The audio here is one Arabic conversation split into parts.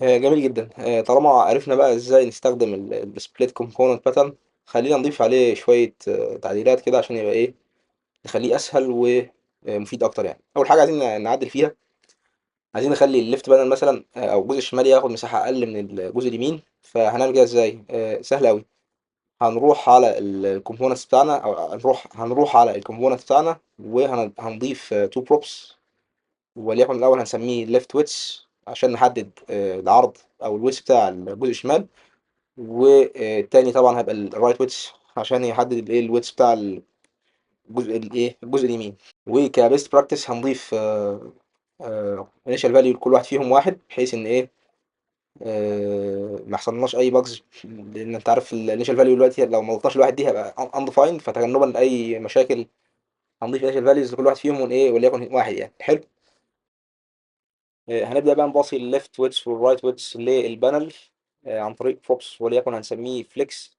جميل جدا. طالما عرفنا بقى ازاي نستخدم السبليت كومبوننت باترن، خلينا نضيف عليه شوية تعديلات كده عشان يبقى ايه، نخليه اسهل ومفيد اكتر. يعني اول حاجة عايزين نعدل فيها، عايزين نخلي الليفت بانل مثلا او الجزء الشمالي ياخد مساحة اقل من الجزء اليمين. فهنعمل كده ازاي؟ سهل قوي. هنروح على الكومبوننتس بتاعنا، او هنروح على الكومبوننت بتاعنا وهنضيف تو بروبس. وليكن الاول هنسميه ليفت ويتس عشان نحدد العرض او الويتس بتاع الجزء الشمال. والتاني طبعا هيبقى الرايت ويتس عشان يحدد الايه الويتس بتاع الجزء اليمين. وكبيست براكتس هنضيف انيشال فاليو لكل واحد فيهم واحد، بحيث ان ايه ما يحصلناش اي باجز. لان انت عارف الانيشال فاليو دلوقتي لو ما ضفناش لواحد دي هيبقى undefined، فتجنبا لاي مشاكل هنضيف انيشال فاليوز لكل واحد فيهم ايه، وليكن واحد يعني. حلو. هنبدا بقى نباصي الليفت ويتس والرايت ويتس للبانل عن طريق بروبس، وليكن هنسميه فليكس.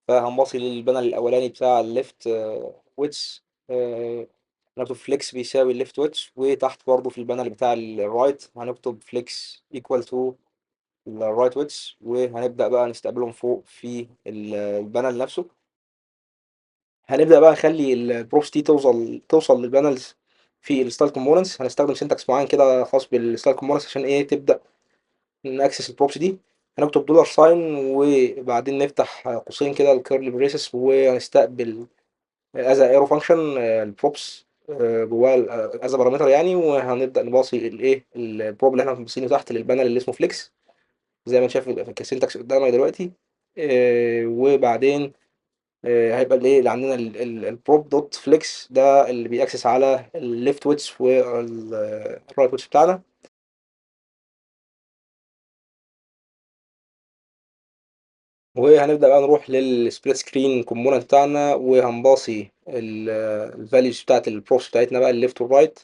فهنباصي للبانل الاولاني بتاع الليفت ويتس، هنكتب فليكس بيساوي الليفت ويتس، وتحت برضه في البانل بتاع الرايت هنكتب فليكس ايكوال تو الرايت ويتس. وهنبدأ بقى نستقبلهم فوق في البانل نفسه. هنبدأ بقى نخلي البروبس دي توصل للبانلز في الستايل كومبوننتس. هنستخدم سنتكس معين كده خاص بالستايل كومبوننتس عشان ايه تبدأ ناكسس البروبس دي. هنكتب دولار ساين وبعدين نفتح قوسين كده الكيرلي بريسس، وهنستقبل از ايرو فانكشن البروبس جواه از بارامتر يعني. وهنبدأ نباصي الايه البروب اللي احنا باصينه تحت للبانل اللي اسمه فليكس زي ما انت شايف في السنتكس قدامك دلوقتي. وبعدين هيبقى الايه اللي عندنا البروب دوت فليكس ده اللي بيأكسس على الليفت ويتس والرايت ويتس بتاعنا. وهنبدأ بقى نروح للسبليت سكرين كومبوننت بتاعنا، وهنباصي الفاليوز بتاعت البروبس بتاعتنا بقى الليفت والرايت.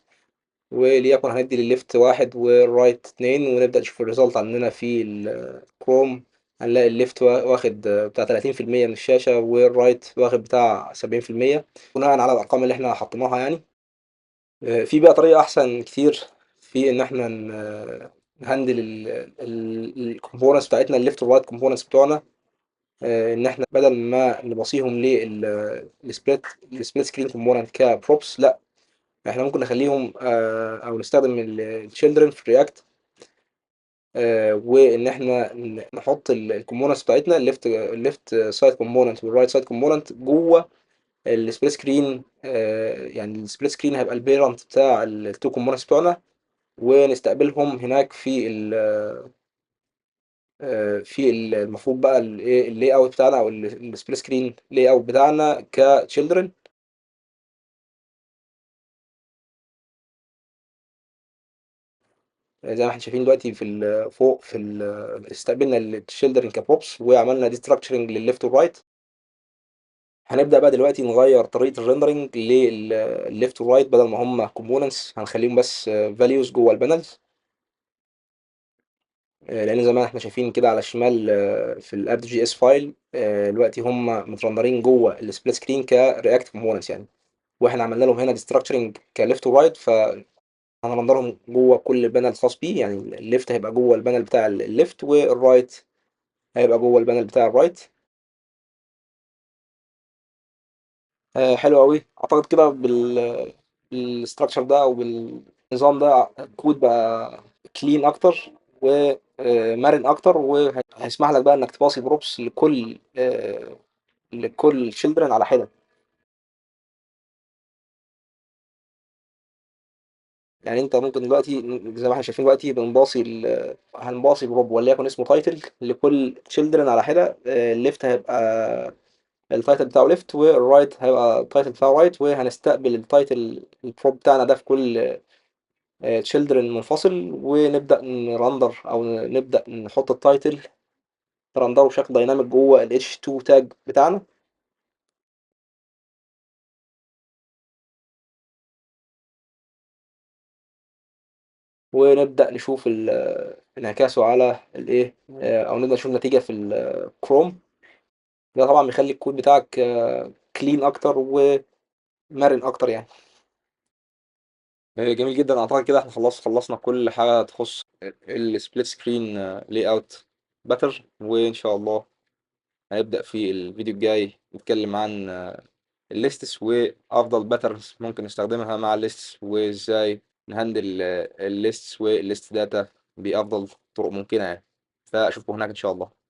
وليكن هندي للليفت واحد والرايت اتنين، ونبدأ نشوف الريزلت عندنا في الكروم. هنلاقي الليفت واخد بتاع 30% من الشاشة، والرايت واخد بتاع 70% بناء على الأرقام اللي احنا حطيناها يعني. في بقى طريقة أحسن كتير في إن احنا نهندل الكومبوننتس بتاعتنا الليفت والرايت كومبوننتس بتوعنا. إن احنا بدل ما نبصيهم للسبليت سكرين كومبوننت كبروبس، لا، احنا ممكن نخليهم او نستخدم الشيلدرن في رياكت. وان احنا نحط الكومبوننتس بتاعتنا الليفت سايد كومبوننت والرايت سايد كومبوننت جوه السبليت سكرين. يعني السبليت سكرين هيبقى البيرنت بتاع التو كومبوننتس بتوعنا، ونستقبلهم هناك في المفروض بقى الايه اللاي اوت بتاعنا او السبليت سكرين لاي اوت بتاعنا كتشيلدرن. زي ما احنا شايفين دلوقتي فوق استقبلنا الشيلدرن كبروبس وعملنا دي ستراكشرنج للليفت والرايت. هنبدأ بقى دلوقتي نغير طريقة الريندرنج للليفت والرايت، بدل ما هم كومبوننتس هنخليهم بس فاليوز جوه البانلز. لان زي ما احنا شايفين كده على الشمال في الاب جي اس فايل دلوقتي هم مترندرين جوه السبليت سكرين كرياكت كومبوننتس يعني. واحنا عملنا لهم هنا دي ستراكشرنج كليفت ورايت، فهنرندرهم جوه كل بانل خاص بيه. يعني الليفت هيبقى جوه البانل بتاع الليفت، والرايت هيبقى جوه البانل بتاع الرايت. حلو قوي. اعتقد كده بالستراكشر ده او بالنظام ده الكود بقى كلين اكتر ومرن اكتر، وهيسمح لك بقى انك تباصي بروبس لكل شيلدرن على حده. يعني انت ممكن دلوقتي زي ما احنا شايفين دلوقتي هنباصي بروب وليكن اسمه تايتل لكل شيلدرن على حده. الليفت هيبقى التايتل بتاعه ليفت، والرايت هيبقى التايتل بتاعه رايت. وهنستقبل التايتل البروب بتاعنا ده في كل تشيلدرن منفصل، ونبدأ نرندر أو نبدأ نحط التايتل نرندره بشكل دايناميك جوه ال H2 تاج بتاعنا. ونبدأ نشوف انعكاسه على الايه أو نبدأ نشوف النتيجة في الكروم. ده طبعا بيخلي الكود بتاعك كلين أكتر ومرن أكتر يعني. جميل جدا. اعتقد كده احنا خلصنا كل حاجه تخص السبليت سكرين لاي اوت باتر. وان شاء الله هنبدا في الفيديو الجاي نتكلم عن الليستس وافضل باترنز ممكن نستخدمها مع الليستس، وازاي نهندل الليستس والليست داتا بافضل طرق ممكنه يعني. فاشوفكم هناك ان شاء الله.